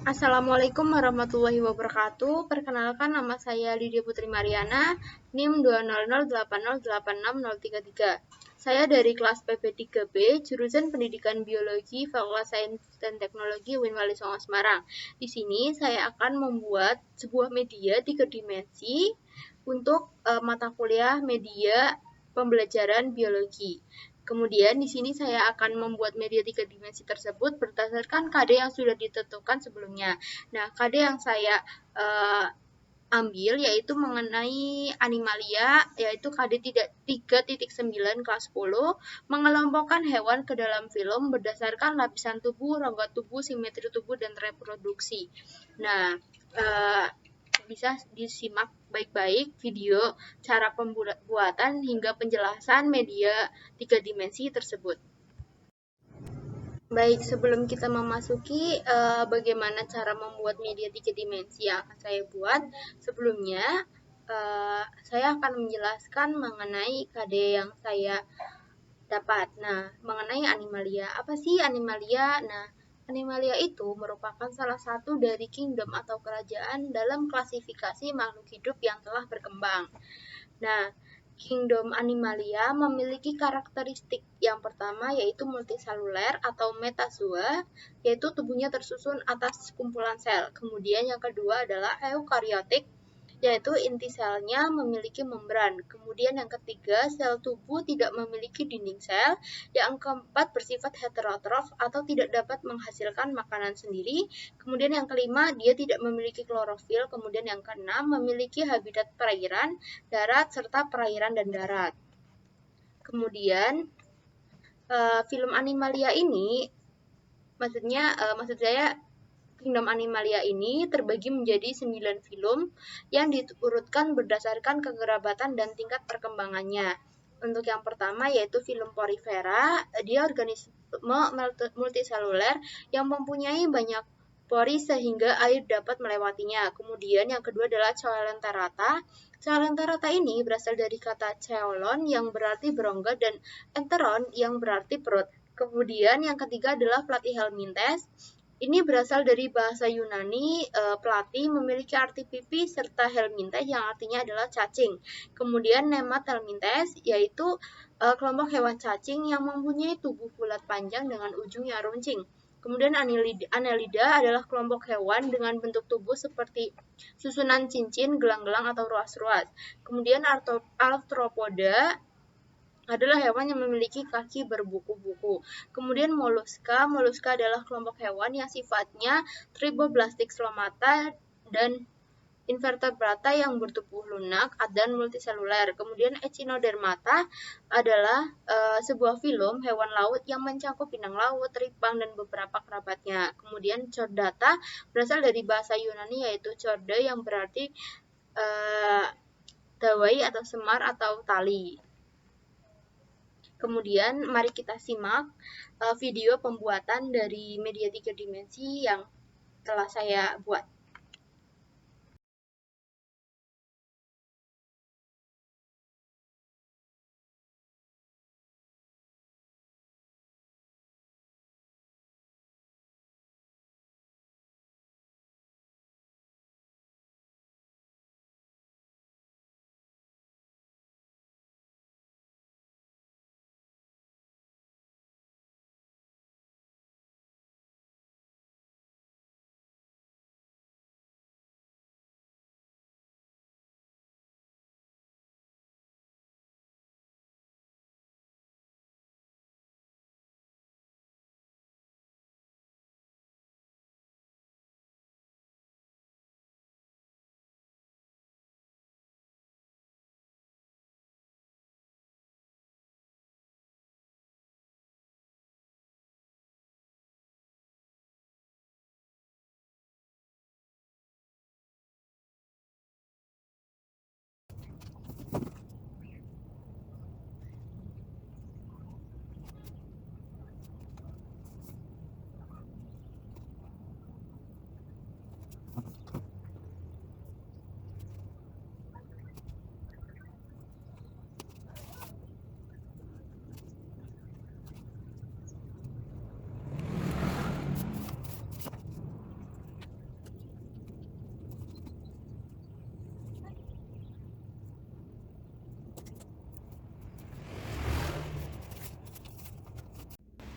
Assalamualaikum warahmatullahi wabarakatuh. Perkenalkan, nama saya Lydia Putri Mariana, NIM 200808603. Saya dari kelas PP3B, jurusan Pendidikan Biologi, Fakultas Sains dan Teknologi UIN Wali Songo Semarang. Di sini saya akan membuat sebuah media 3 dimensi untuk mata kuliah media pembelajaran biologi. Kemudian di sini saya akan membuat media 3 dimensi tersebut berdasarkan KD yang sudah ditentukan sebelumnya. Nah, KD yang saya ambil yaitu mengenai animalia, yaitu KD 3.9 kelas 10, mengelompokkan hewan ke dalam film berdasarkan lapisan tubuh, rongga tubuh, simetri tubuh, dan reproduksi. Nah, bisa disimak baik-baik video cara pembuatan hingga penjelasan media 3 dimensi tersebut. Baik, sebelum kita memasuki bagaimana cara membuat media 3 dimensi yang akan saya buat, sebelumnya saya akan menjelaskan mengenai KD yang saya dapat. Nah, mengenai animalia. Apa sih animalia? Nah, animalia itu merupakan salah satu dari kingdom atau kerajaan dalam klasifikasi makhluk hidup yang telah berkembang. Nah, kingdom Animalia memiliki karakteristik yang pertama yaitu multiseluler atau metazoa, yaitu tubuhnya tersusun atas kumpulan sel. Kemudian yang kedua adalah eukariotik, yaitu inti selnya memiliki membran. Kemudian yang ketiga, sel tubuh tidak memiliki dinding sel. Yang keempat, bersifat heterotrof atau tidak dapat menghasilkan makanan sendiri. Kemudian yang kelima, dia tidak memiliki klorofil. Kemudian yang keenam, memiliki habitat perairan, darat, serta perairan dan darat. Kemudian film Animalia ini, maksud saya Kingdom Animalia ini terbagi menjadi 9 film yang diurutkan berdasarkan kekerabatan dan tingkat perkembangannya. Untuk yang pertama yaitu film Porifera, dia organisme multiseluler yang mempunyai banyak pori sehingga air dapat melewatinya. Kemudian yang kedua adalah Coelenterata. Coelenterata ini berasal dari kata ceolon yang berarti berongga dan enteron yang berarti perut. Kemudian yang ketiga adalah Platyhelminthes. Ini berasal dari bahasa Yunani, platy memiliki arti pipi serta helminthes yang artinya adalah cacing. Kemudian Nemathelminthes yaitu kelompok hewan cacing yang mempunyai tubuh bulat panjang dengan ujung yang runcing. Kemudian Annelida adalah kelompok hewan dengan bentuk tubuh seperti susunan cincin, gelang-gelang atau ruas-ruas. Kemudian Arthropoda adalah hewan yang memiliki kaki berbuku-buku. Kemudian Mollusca adalah kelompok hewan yang sifatnya triboblastik stomata dan invertebrata yang bertubuh lunak dan multiseluler. Kemudian Echinodermata adalah sebuah film hewan laut yang mencakup bintang laut, ripang, dan beberapa kerabatnya. Kemudian Chordata berasal dari bahasa Yunani yaitu chorde yang berarti dawai atau semar atau tali. Kemudian mari kita simak video pembuatan dari media 3 dimensi yang telah saya buat.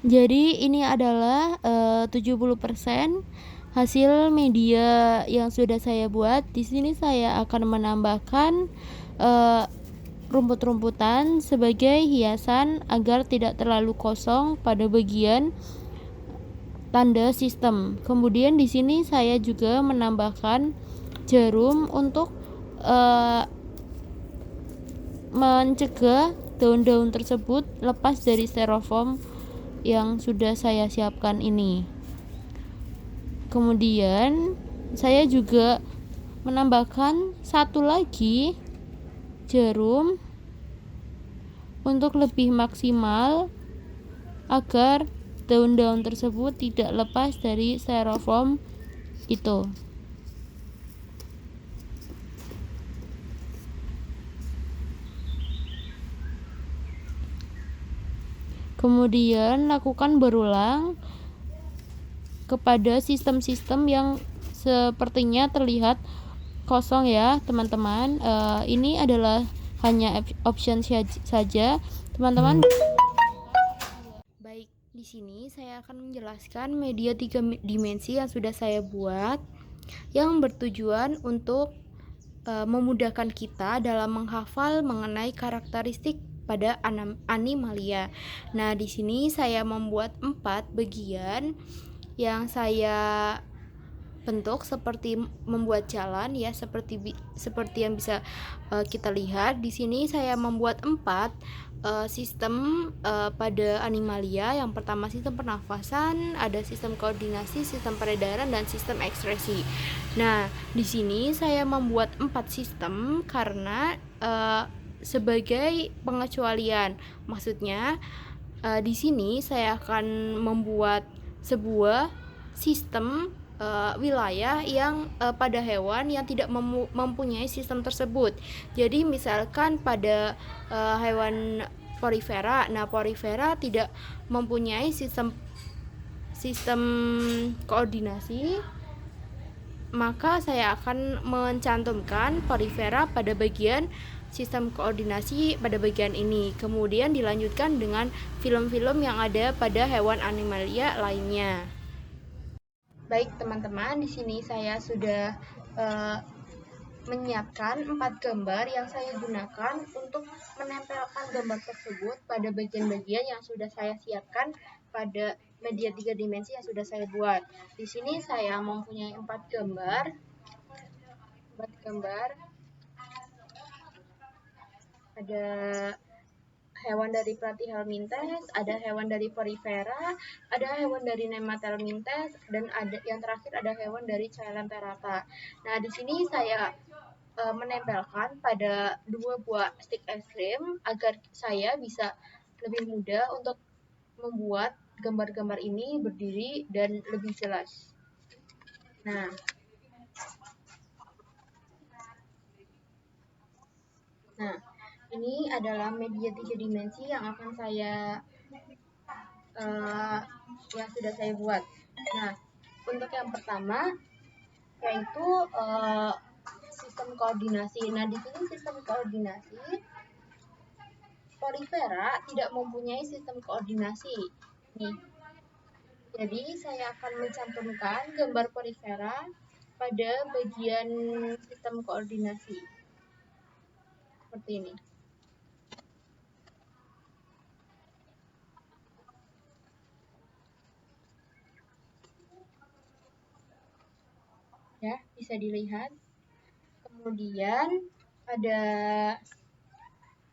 Jadi ini adalah 70% hasil media yang sudah saya buat. Di sini saya akan menambahkan rumput-rumputan sebagai hiasan agar tidak terlalu kosong pada bagian tanda sistem. Kemudian di sini saya juga menambahkan jarum untuk mencegah daun-daun tersebut lepas dari styrofoam yang sudah saya siapkan ini. Kemudian saya juga menambahkan satu lagi jarum untuk lebih maksimal agar daun-daun tersebut tidak lepas dari styrofoam itu. Kemudian lakukan berulang kepada sistem-sistem yang sepertinya terlihat kosong ya teman-teman. Ini adalah hanya option saja teman-teman. Baik, di sini saya akan menjelaskan media 3 dimensi yang sudah saya buat yang bertujuan untuk memudahkan kita dalam menghafal mengenai karakteristik pada animalia. Nah, di sini saya membuat 4 bagian yang saya bentuk seperti membuat jalan ya, seperti yang bisa kita lihat di sini. Saya membuat 4 sistem pada animalia. Yang pertama sistem pernafasan, ada sistem koordinasi, sistem peredaran, dan sistem ekspresi. Nah, di sini saya membuat 4 sistem karena sebagai pengecualian. Maksudnya di sini saya akan membuat sebuah sistem wilayah yang pada hewan yang tidak mempunyai sistem tersebut. Jadi misalkan pada hewan porifera, nah porifera tidak mempunyai sistem koordinasi, maka saya akan mencantumkan porifera pada bagian sistem koordinasi pada bagian ini. Kemudian dilanjutkan dengan film-film yang ada pada hewan animalia lainnya. Baik teman-teman, di sini saya sudah menyiapkan 4 gambar yang saya gunakan untuk menempelkan gambar tersebut pada bagian-bagian yang sudah saya siapkan pada media 3 dimensi yang sudah saya buat. Di sini saya mempunyai 4 gambar. Ada hewan dari Platyhelminthes, ada hewan dari Porifera, ada hewan dari Nemathelminthes, dan ada yang terakhir ada hewan dari Coelenterata. Nah, di sini saya menempelkan pada 2 buah stick es krim agar saya bisa lebih mudah untuk membuat gambar-gambar ini berdiri dan lebih jelas. Nah, ini adalah media 3 dimensi yang akan saya yang sudah saya buat. Nah, untuk yang pertama yaitu sistem koordinasi. Nah, di sini sistem koordinasi Porifera tidak mempunyai sistem koordinasi. Nih. Jadi, saya akan mencantumkan gambar Porifera pada bagian sistem koordinasi. Seperti ini. Ya, bisa dilihat. Kemudian ada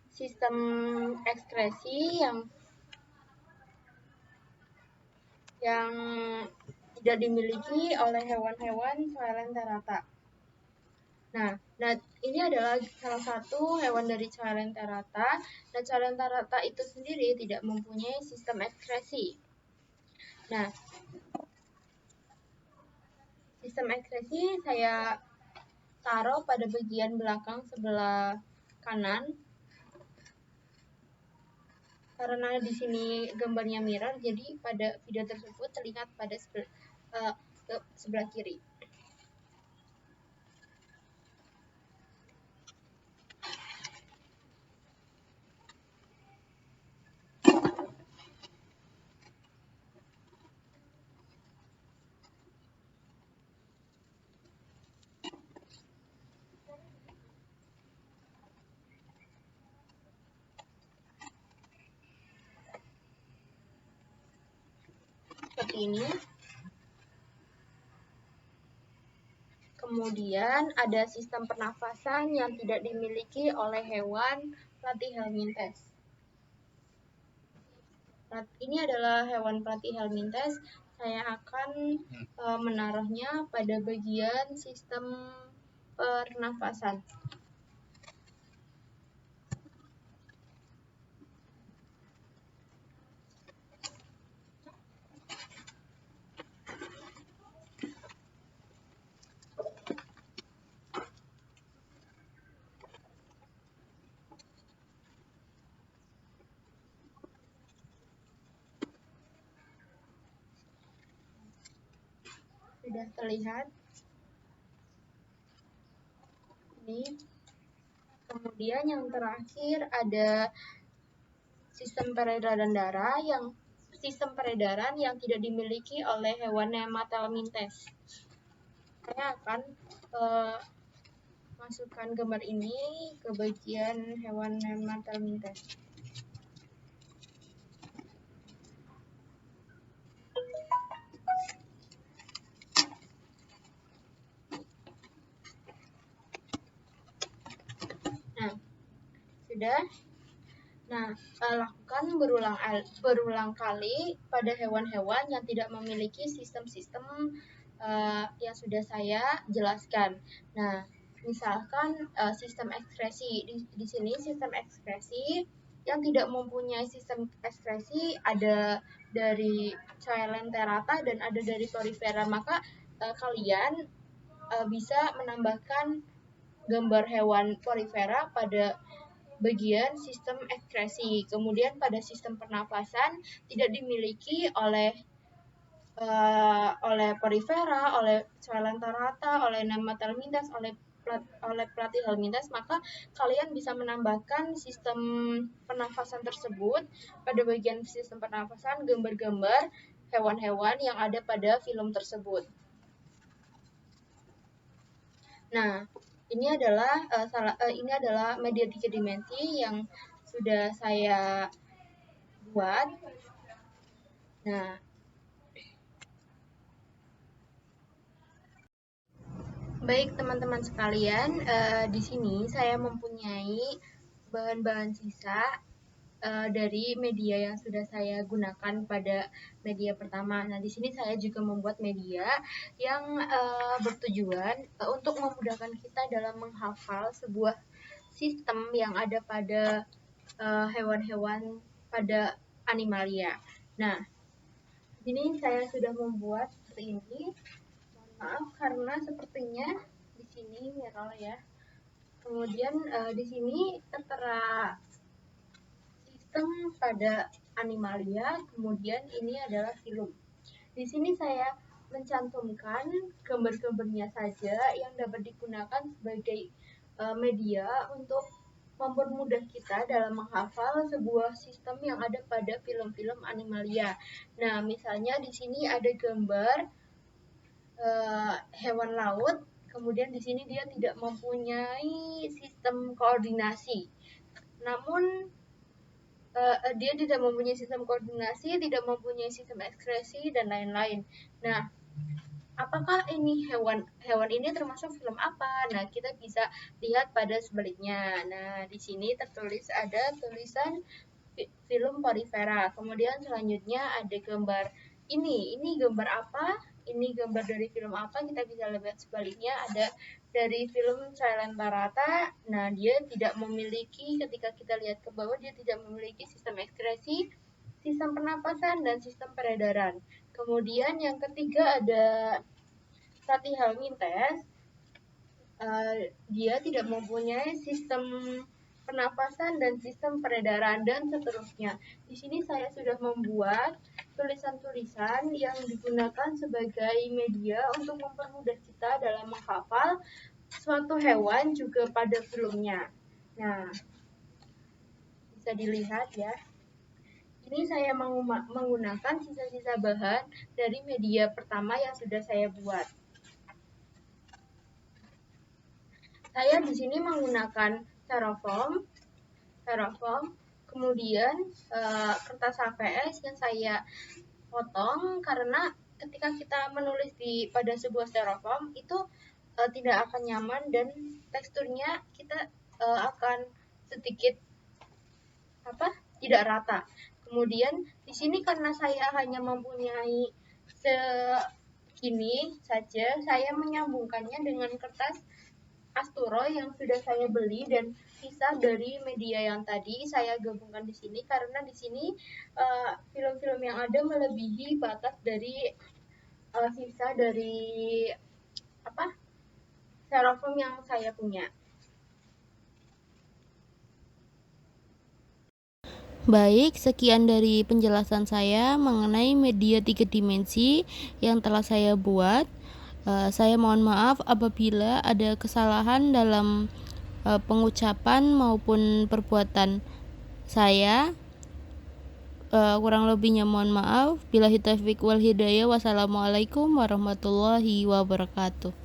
sistem ekskresi yang tidak dimiliki oleh hewan-hewan Coelenterata. Nah, ini adalah salah satu hewan dari Coelenterata. Nah, Coelenterata itu sendiri tidak mempunyai sistem ekskresi. Nah, sistem ekskresi saya taruh pada bagian belakang sebelah kanan. Karena di sini gambarnya mirror, jadi pada video tersebut terlihat pada sebelah kiri. seperti ini. Kemudian ada sistem pernafasan yang tidak dimiliki oleh hewan platyhelminthes. Ini adalah hewan platyhelminthes. Saya akan menaruhnya pada bagian sistem pernafasan. Sudah terlihat ini. Kemudian yang terakhir ada sistem peredaran darah yang tidak dimiliki oleh hewan Nemathelminthes. Saya akan masukkan gambar ini ke bagian hewan Nemathelminthes. Nah, sudah. Nah, lakukan berulang kali pada hewan-hewan yang tidak memiliki sistem-sistem yang sudah saya jelaskan. Nah, misalkan sistem ekskresi. Di sini sistem ekskresi yang tidak mempunyai sistem ekskresi ada dari Coelenterata dan ada dari Porifera. Maka kalian bisa menambahkan gambar hewan Porifera pada bagian sistem ekskresi. Kemudian pada sistem pernafasan tidak dimiliki oleh Porifera, oleh Coelenterata, oleh Nemathelminthes, oleh Platyhelminthes, maka kalian bisa menambahkan sistem pernafasan tersebut pada bagian sistem pernafasan gambar-gambar hewan-hewan yang ada pada film tersebut. Nah, ini adalah media 3 dimensi yang sudah saya buat. Nah, baik teman-teman sekalian, di sini saya mempunyai bahan-bahan sisa dari media yang sudah saya gunakan pada media pertama. Nah, di sini saya juga membuat media yang bertujuan untuk memudahkan kita dalam menghafal sebuah sistem yang ada pada hewan-hewan pada animalia. Nah, di sini saya sudah membuat seperti ini. Mohon maaf karena sepertinya di sini merah ya. Kemudian di sini tertera sistem pada animalia, kemudian ini adalah film. Di sini saya mencantumkan gambar-gambarnya saja yang dapat digunakan sebagai media untuk mempermudah kita dalam menghafal sebuah sistem yang ada pada film-film animalia. Nah, misalnya di sini ada gambar hewan laut, kemudian di sini dia tidak mempunyai sistem koordinasi. Namun dia tidak mempunyai sistem koordinasi, tidak mempunyai sistem ekskresi dan lain-lain. Nah, apakah ini hewan ini termasuk film apa? Nah, kita bisa lihat pada sebaliknya. Nah, di sini tertulis ada tulisan film Porifera. Kemudian selanjutnya ada gambar ini gambar apa? Ini gambar dari film apa? Kita bisa lihat sebaliknya ada dari film Coelenterata. Nah, dia tidak memiliki, ketika kita lihat ke bawah, dia tidak memiliki sistem ekskresi, sistem pernapasan, dan sistem peredaran. Kemudian yang ketiga ada Platyhelminthes. Dia tidak mempunyai sistem pernapasan dan sistem peredaran dan seterusnya. Di sini saya sudah membuat tulisan-tulisan yang digunakan sebagai media untuk mempermudah kita dalam menghafal suatu hewan juga pada filmnya. Nah, bisa dilihat ya. Ini saya menggunakan sisa-sisa bahan dari media pertama yang sudah saya buat. Saya di sini menggunakan styrofoam, kemudian kertas HVS yang saya potong karena ketika kita menulis pada sebuah styrofoam itu tidak akan nyaman dan teksturnya kita akan sedikit tidak rata. Kemudian di sini karena saya hanya mempunyai segini saja, saya menyambungkannya dengan kertas Asturo yang sudah saya beli dan sisa dari media yang tadi saya gabungkan di sini karena di sini film-film yang ada melebihi batas dari sisa dari styrofoam yang saya punya. Baik, sekian dari penjelasan saya mengenai media 3 dimensi yang telah saya buat. Saya mohon maaf apabila ada kesalahan dalam pengucapan maupun perbuatan saya. Kurang lebihnya mohon maaf. Billahi taufiq wal hidayah. Wassalamualaikum warahmatullahi wabarakatuh.